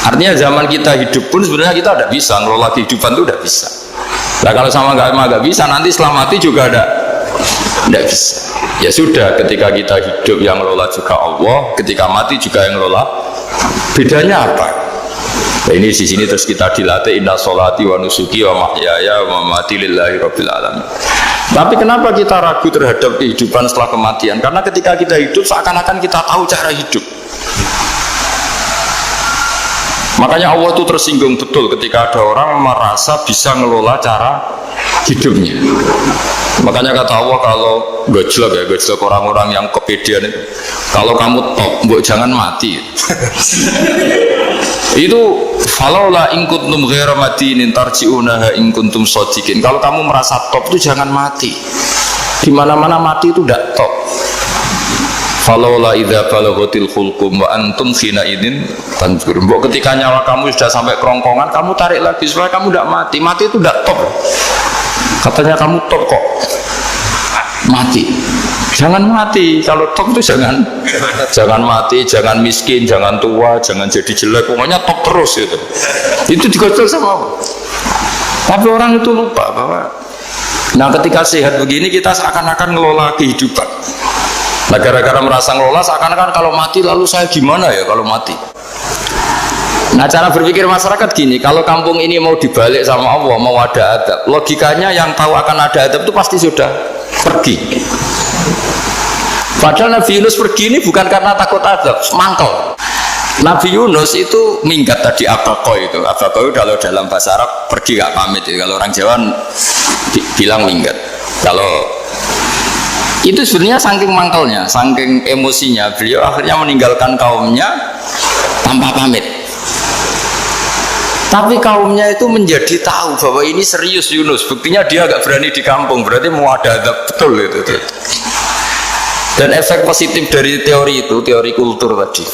Artinya zaman kita hidup pun sebenarnya kita tidak bisa ngelola kehidupan itu, tidak bisa. Nah kalau sama nggak bisa, nanti setelah mati juga tidak bisa. Ya sudah, ketika kita hidup yang ngelola juga Allah, ketika mati juga yang ngelola. Bedanya apa? Nah, ini di sini terus kita dilatih inna sholati wa nusuki wa mahyaya wa mamati lillahi rabbil alamin. Tapi kenapa kita ragu terhadap kehidupan setelah kematian? Karena ketika kita hidup seakan-akan kita tahu cara hidup. Makanya Allah itu tersinggung betul ketika ada orang merasa bisa ngelola cara hidupnya. Makanya kata Allah, kalau gojlok orang-orang yang kepedean itu, kalau kamu top, mbok jangan mati. Itu falaula in kuntum ghairu madinin tarji'unaha in kuntum shadiqin. Kalau kamu merasa top itu jangan mati. Di mana-mana mati itu tidak top. Falaula idza balaghatil khulqum wa antum khina idin tanzur. Mbok ketika nyawa kamu sudah sampai kerongkongan, kamu tarik lagi supaya kamu tidak mati. Mati itu tidak top. Katanya kamu top kok mati. Jangan mati. Kalau top itu jangan mati, jangan miskin, jangan tua, jangan jadi jelek. Pokoknya top terus itu. Itu digocol sama Allah. Tapi orang itu lupa bahwa ketika sehat begini kita seakan-akan ngelola kehidupan. Nah gara-gara merasa ngelola seakan-akan kalau mati lalu saya gimana ya kalau mati. Nah cara berpikir masyarakat gini, kalau kampung ini mau dibalik sama Allah, mau ada adab, logikanya yang tahu akan ada adab itu pasti sudah pergi. Padahal Nabi Yunus pergi ini bukan karena takut adab, mangkel. Nabi Yunus itu minggat tadi abaqo itu kalau dalam bahasa Arab pergi gak pamit ya. Kalau orang Jawa bilang minggat. Kalau itu sebenarnya saking mangkelnya, saking emosinya, beliau akhirnya meninggalkan kaumnya tanpa pamit. Tapi kaumnya itu menjadi tahu bahwa ini serius Yunus, buktinya dia agak berani di kampung, berarti mau ada adab betul itu. Dan efek positif dari teori itu, teori kultur tadi,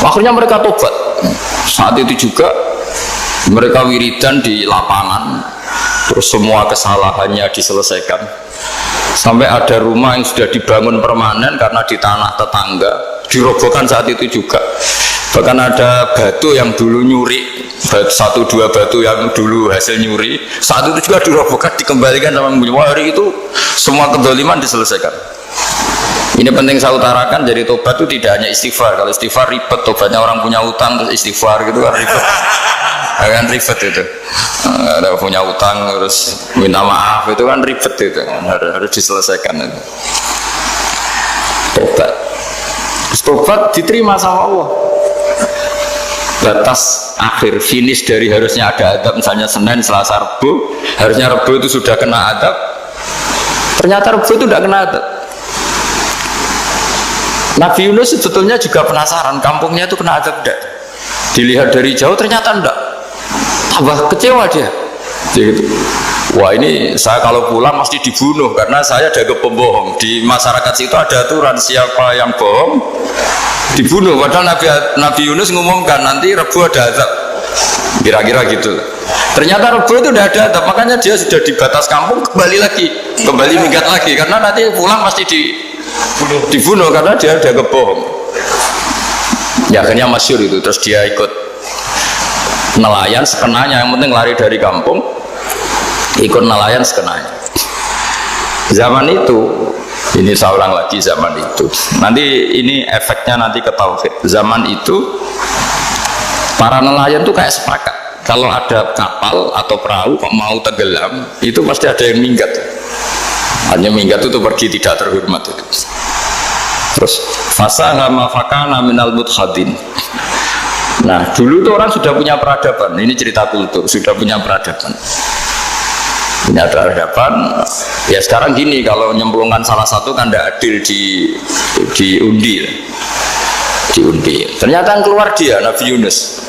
akhirnya mereka tobat. Saat itu juga mereka wiridan di lapangan, terus semua kesalahannya diselesaikan. Sampai ada rumah yang sudah dibangun permanen karena di tanah tetangga dirobohkan saat itu juga. Bahkan ada batu yang dulu nyuri, satu dua batu yang dulu hasil nyuri, saat itu juga dirobohkan, dikembalikan sama penghuni. Hari itu semua kezaliman diselesaikan. Ini penting saya utarakan, jadi tobat itu tidak hanya istighfar. Kalau istighfar ribet, tobatnya orang punya utang terus istighfar gitu kan ribet. Kan ribet itu. Ada punya utang terus minta maaf itu kan ribet itu. Harus diselesaikan itu. Tobat diterima sama Allah. Batas akhir finish dari harusnya ada adab, misalnya Senin, Selasa, Rabu, harusnya Rabu itu sudah kena adab, ternyata Rabu itu tidak kena adab. Nabi Yunus sebetulnya juga penasaran kampungnya itu kena adab tidak. Dilihat dari jauh ternyata tidak. Tambah kecewa dia. Gitu. Wah ini saya kalau pulang mesti dibunuh karena saya jaga pembohong. Di masyarakat situ ada aturan siapa yang bohong dibunuh. Padahal Nabi Yunus ngumumkan nanti Rebu ada azab. Kira-kira gitu. Ternyata Rebu itu udah ada azab, makanya dia sudah di batas kampung kembali minggat lagi karena nanti pulang pasti dibunuh karena dia jaga bohong. Ya akhirnya masyhur itu, terus dia ikut nelayan sekenanya, yang penting lari dari kampung, ikut nelayan sekenanya. Zaman itu, ini saya ulang lagi zaman itu, nanti ini efeknya nanti ke tauhid. Zaman itu para nelayan tuh kayak sepakat kalau ada kapal atau perahu kok mau tenggelam itu pasti ada yang minggat. Hanya minggat itu pergi tidak terhormat itu. Terus fasahama fakana minal mudkhadin. Nah dulu tuh orang sudah punya peradaban, ini cerita kultur, sudah punya peradaban. Punya peradaban. Ya sekarang gini, kalau nyemplungkan salah satu kan tidak adil diundi. Ternyata yang keluar dia Nabi Yunus.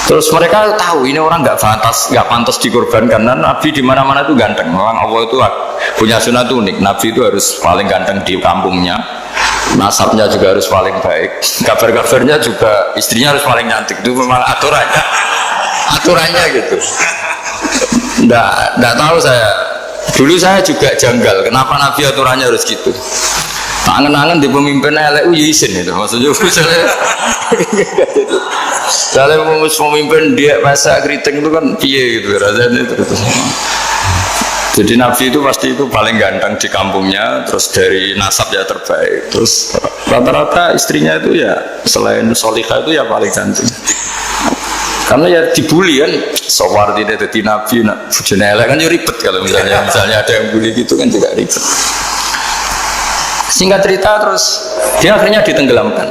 Terus mereka tahu ini orang nggak pantas dikorbankan, karena Nabi di mana-mana itu ganteng. Memang Allah itu punya sunat unik. Nabi itu harus paling ganteng di kampungnya, nasabnya juga harus paling baik, kabar-kabarnya juga istrinya harus paling cantik. Itu memang aturannya gitu. Nggak tahu saya. Dulu saya juga janggal, kenapa Nabi aturannya harus gitu. Angen-angen di pemimpin elek ya isin itu maksudnya misalnya pemimpin dia masa kritik itu kan piye gitu rasanya itu. Jadi Nabi itu pasti itu paling ganteng di kampungnya, terus dari nasab ya terbaik, terus rata-rata istrinya itu ya selain solihah itu ya paling cantik. Karena ya dibully kan, sowar tidak jadi Nabi, bujune elek kan ya ribet kalau misalnya ada yang bully gitu kan juga ribet. Singkat cerita terus dia akhirnya ditenggelamkan,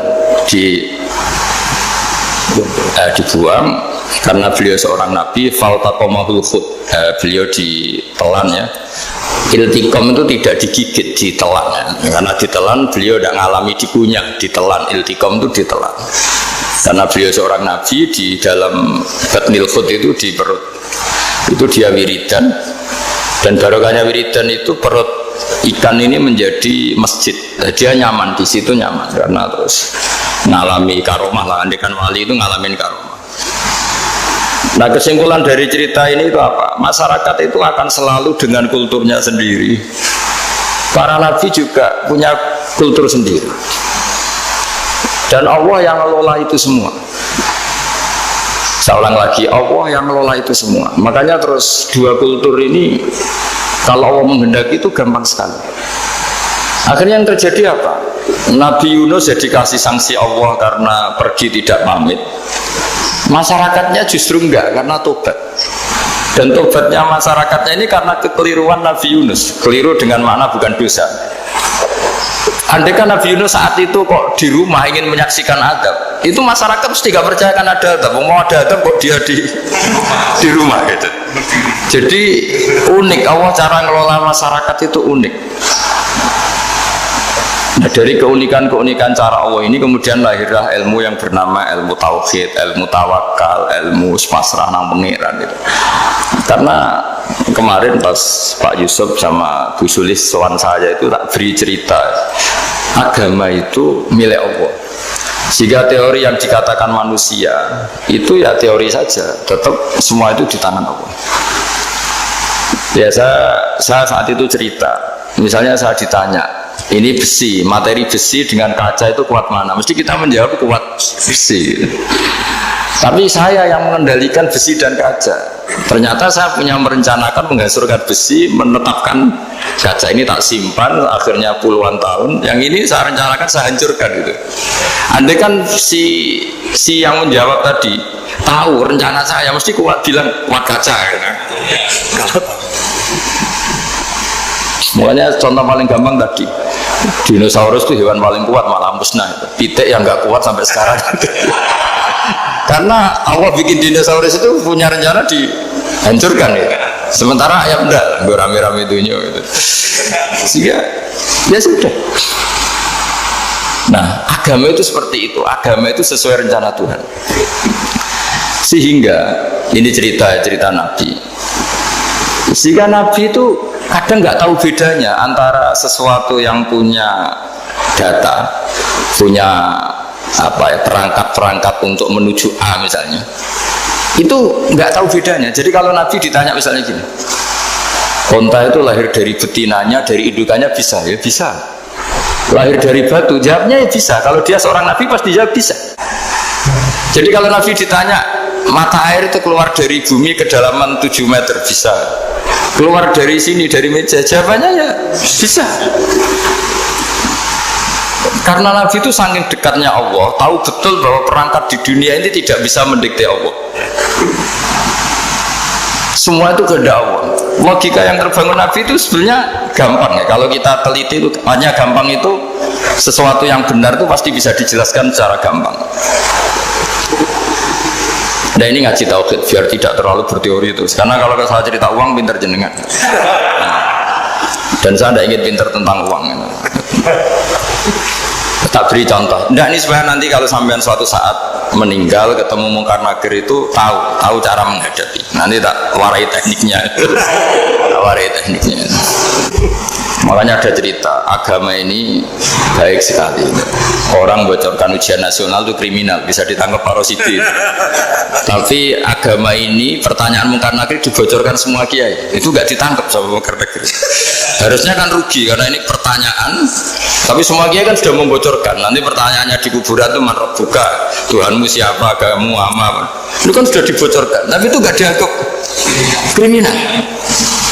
dibuang karena beliau seorang nabi. Faltaqamahul khut, beliau ditelan ya. Iltiqam itu tidak digigit, ditelan ya. Karena ditelan beliau tidak mengalami dikunyah, ditelan. Iltiqam itu ditelan. Karena beliau seorang nabi, di dalam batnil khut itu di perut itu dia wiridan, dan barokahnya wiridan itu perut ikan ini menjadi masjid. Dia nyaman di situ, nyaman karena terus ngalami karomah lah. Andekan wali itu ngalamin karomah. Nah, kesimpulan dari cerita ini itu apa? Masyarakat itu akan selalu dengan kulturnya sendiri. Para nabi juga punya kultur sendiri. Dan Allah yang ngelola itu semua. Saya ulang lagi, Allah yang ngelola itu semua. Makanya terus dua kultur ini kalau Allah menghendaki itu gampang sekali. Akhirnya yang terjadi apa? Nabi Yunus jadi kasih sanksi Allah karena pergi tidak pamit. Masyarakatnya justru enggak, karena tobat. Dan tobatnya masyarakatnya ini karena kekeliruan Nabi Yunus. Keliru dengan makna bukan dosa. Andai kan Nabi Yunus saat itu kok di rumah ingin menyaksikan adab, itu masyarakat mesti gak percaya kan ada adab. Mau ada adab kok dia di rumah gitu. Jadi unik, Allah cara ngelola masyarakat itu unik. Nah, dari keunikan-keunikan cara Allah ini kemudian lahirlah ilmu yang bernama ilmu tauhid, ilmu tawakal, ilmu pasrah nang pengiran gitu. Karena kemarin pas Pak Yusuf sama Bu Sulis sowan saya itu tak beri cerita, agama itu milik Allah. Sehingga teori yang dikatakan manusia itu ya teori saja, tetap semua itu di tangan Allah. Ya saya saat itu cerita, misalnya saya ditanya, ini besi, materi besi dengan kaca itu kuat mana? Mesti kita menjawab kuat besi. Tapi saya yang mengendalikan besi dan kaca. Ternyata saya punya merencanakan menghancurkan besi, menetapkan kaca ini tak simpan, akhirnya puluhan tahun. Yang ini saya rencanakan saya hancurkan gitu. Andai kan si yang menjawab tadi tahu rencana saya, mesti kuat bilang kuat kaca. Gitu. Makanya contoh paling gampang tadi, dinosaurus itu hewan paling kuat malah musnah. Pitik yang nggak kuat sampai sekarang. Karena Allah bikin dinosaurus itu punya rencana dihancurkan ya. Sementara ayam enggak, gue rame-rame dunia gitu. Sehingga ya sudah. Nah, agama itu seperti itu. Agama itu sesuai rencana Tuhan. Sehingga ini cerita Nabi. Sehingga Nabi itu kadang nggak tahu bedanya antara sesuatu yang punya data, punya perangkat-perangkat untuk menuju A misalnya, itu nggak tahu bedanya. Jadi kalau Nabi ditanya misalnya gini, onta itu lahir dari betinanya, dari indukannya bisa ya bisa. Lahir dari batu, jawabnya ya bisa. Kalau dia seorang Nabi pasti jawab bisa. Jadi kalau Nabi ditanya mata air itu keluar dari bumi kedalaman 7 meter bisa. Keluar dari sini, dari meja, jawabannya ya bisa. Karena Nabi itu saking dekatnya Allah, tahu betul bahwa perangkat di dunia ini tidak bisa mendikte Allah. Semua itu kehendak Allah. Logika yang terbangun Nabi itu sebenarnya gampang ya. Kalau kita teliti itu hanya gampang, itu sesuatu yang benar itu pasti bisa dijelaskan secara gampang. Nah ini ngaji tauhid biar tidak terlalu berteori terus. Karena kalau saya cerita uang pinter jenengan. Dan saya tidak ingin pinter tentang uang. Tak beri contoh. Nah ini supaya nanti kalau sampean suatu saat meninggal ketemu mungkar nakir itu tahu cara menghadapi. Nanti tak warai tekniknya. Tak warai tekniknya. Makanya ada cerita, agama ini baik sekali. Orang bocorkan ujian nasional itu kriminal, bisa ditangkap Pak Rosidi. Tapi agama ini, pertanyaan Munkar Nakir dibocorkan semua kiai, itu nggak ditangkap sama Munkar Nakir. Harusnya kan rugi, karena ini pertanyaan, tapi semua kiai kan sudah membocorkan. Nanti pertanyaannya di kuburan itu man rabbuka, Tuhanmu siapa, agamamu apa. Itu kan sudah dibocorkan, tapi itu nggak dianggap kriminal.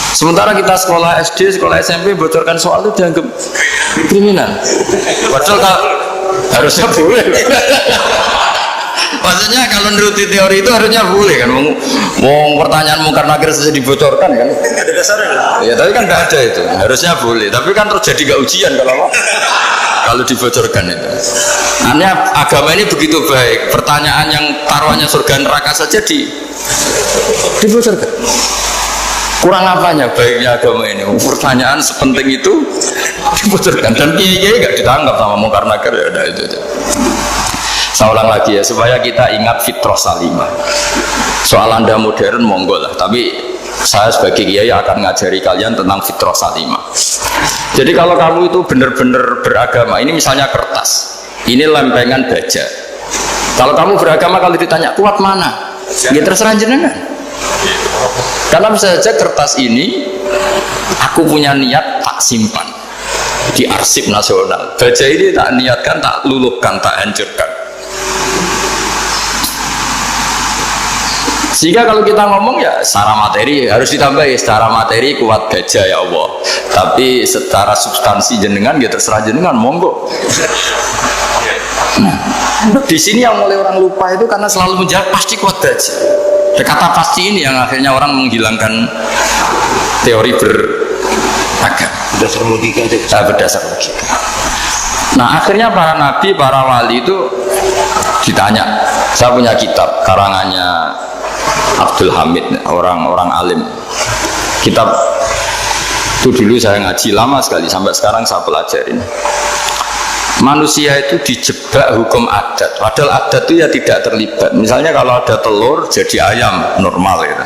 Sementara kita sekolah SD, sekolah SMP bocorkan soal itu dianggap kriminal. Padahal harusnya boleh. Maksudnya kalau menuruti teori itu harusnya boleh kan. Mau pertanyaan Munkar Nakir saja dibocorkan kan. Ada dasarnya. Ya tapi kan tidak ada itu. Harusnya boleh. Tapi kan terjadi gak ujian kalau dibocorkan itu. Aneh agama ini begitu baik. Pertanyaan yang taruhannya surga neraka saja dibocorkan. Kurang apanya baiknya agama ini? Pertanyaan sepenting itu dibocorkan dan kiai nggak ditangkap sama Munkar Nakir, ya udah itu aja. Saya ulang lagi ya supaya kita ingat fitrah salimah. Soal Anda modern monggo lah, tapi saya sebagai kiai akan ngajari kalian tentang fitrah salimah. Jadi kalau kamu itu benar-benar beragama, ini misalnya kertas, ini lempengan baja. Kalau kamu beragama, kalau ditanya kuat mana, ya terserah jenengan. Karena bisa saja kertas ini aku punya niat tak simpan di arsip nasional. Baja ini tak niatkan, tak luluhkan, tak hancurkan. Sehingga kalau kita ngomong ya secara materi harus ditambahi, secara materi kuat baja ya Allah. Tapi secara substansi jenengan ya terserah jenengan, monggo. Nah, di sini yang mulai orang lupa itu karena selalu menjawab pasti kuat baja. Kata pasti ini yang akhirnya orang menghilangkan teori beragama. Berdasar logika aja. Berdasar logika. Nah akhirnya para nabi, para wali itu ditanya. Saya punya kitab karangannya Abdul Hamid, orang alim. Kitab itu dulu saya ngaji lama sekali, sampai sekarang saya pelajarin. Manusia itu dijebak hukum adat, padahal adat itu ya tidak terlibat. Misalnya kalau ada telur jadi ayam normal itu.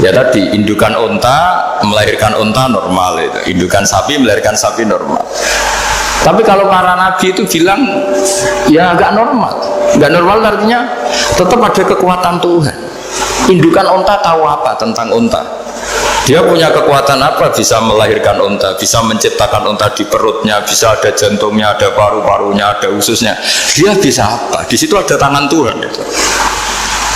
Ya tadi indukan unta melahirkan unta normal itu, indukan sapi melahirkan sapi normal. Tapi kalau para nabi itu bilang ya nggak normal. Nggak normal artinya tetap ada kekuatan Tuhan. Indukan unta tahu apa tentang unta? Dia punya kekuatan apa? Bisa melahirkan unta, bisa menciptakan unta di perutnya, bisa ada jantungnya, ada paru-parunya, ada ususnya. Dia bisa apa? Di situ ada tangan Tuhan. Gitu.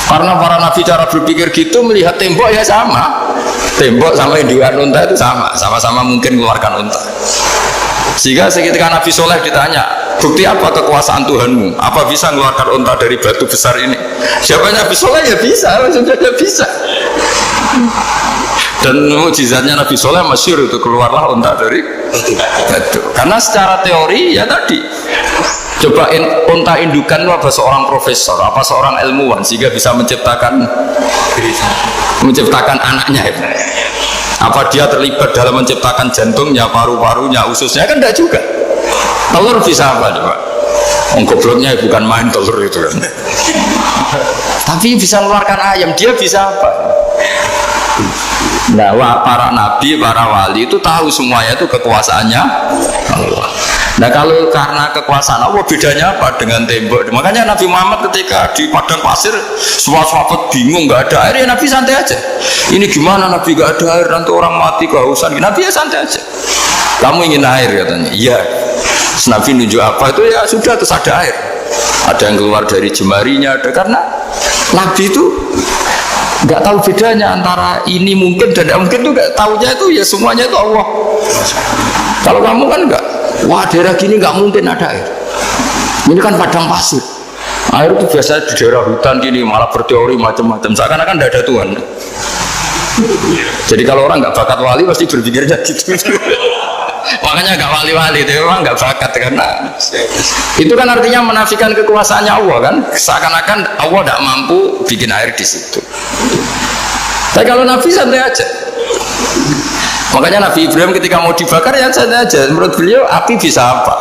Karena para nabi cara berpikir gitu, melihat tembok ya sama. Tembok sama indukan unta itu sama, sama-sama mungkin mengeluarkan unta. Sehingga ketika Nabi Soleh ditanya, bukti apa kekuasaan Tuhanmu? Apa bisa mengeluarkan unta dari batu besar ini? Siapa Nabi Soleh ya bisa, sudah bisa. Dan mukjizatnya Nabi Soleh masyhur itu keluarlah unta dari batu. Karena secara teori ya tadi, coba unta indukan itu apa seorang profesor, apa seorang ilmuwan sehingga bisa menciptakan anaknya ya. Apa dia terlibat dalam menciptakan jantungnya, paru-parunya, ususnya? Kan enggak juga. Telur bisa apa coba? Gobloknya bukan main telur itu kan. Tapi bisa mengeluarkan ayam, dia bisa apa? Nah, para nabi, para wali itu tahu semuanya itu kekuasaannya Allah. Nah, kalau karena kekuasaan Allah bedanya apa dengan tembok? Makanya Nabi Muhammad ketika di padang pasir semua sahabat bingung, nggak ada air, ya Nabi santai aja. Ini gimana Nabi nggak ada air, nanti orang mati kehausan. Nabi ya santai aja. Kamu ingin air katanya? Iya. Nabi nunjuk apa itu ya sudah, terus ada air. Ada yang keluar dari jemarinya, ada karena Nabi itu nggak tahu bedanya antara ini mungkin dan tidak mungkin tuh, nggak tahunya itu ya semuanya itu Allah. Kalau kamu kan nggak, wah daerah gini nggak mungkin ada air. Ini kan padang pasir. Air itu biasanya di daerah hutan gini malah berteori macam-macam. Seakan-akan tidak ada Tuhan. Jadi kalau orang nggak bakat wali pasti berpikirnya gitu. Makanya nggak wali-wali itu orang nggak bakat karena itu kan artinya menafikan kekuasaannya Allah kan. Seakan-akan Allah tidak mampu bikin air di situ. Tapi kalau Nabi santai aja. Makanya Nabi Ibrahim ketika mau dibakar ya santai aja. Menurut beliau api bisa apa?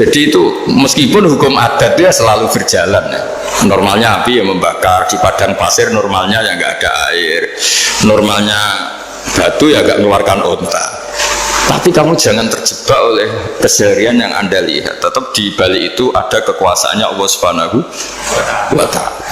Jadi itu meskipun hukum adat dia selalu berjalan ya. Normalnya api ya membakar, di padang pasir normalnya ya nggak ada air, normalnya batu ya nggak mengeluarkan onta. Tapi kamu jangan terjebak oleh keseharian yang Anda lihat. Tetap di balik itu ada kekuasaannya Allah Subhanahu wa Ta'ala.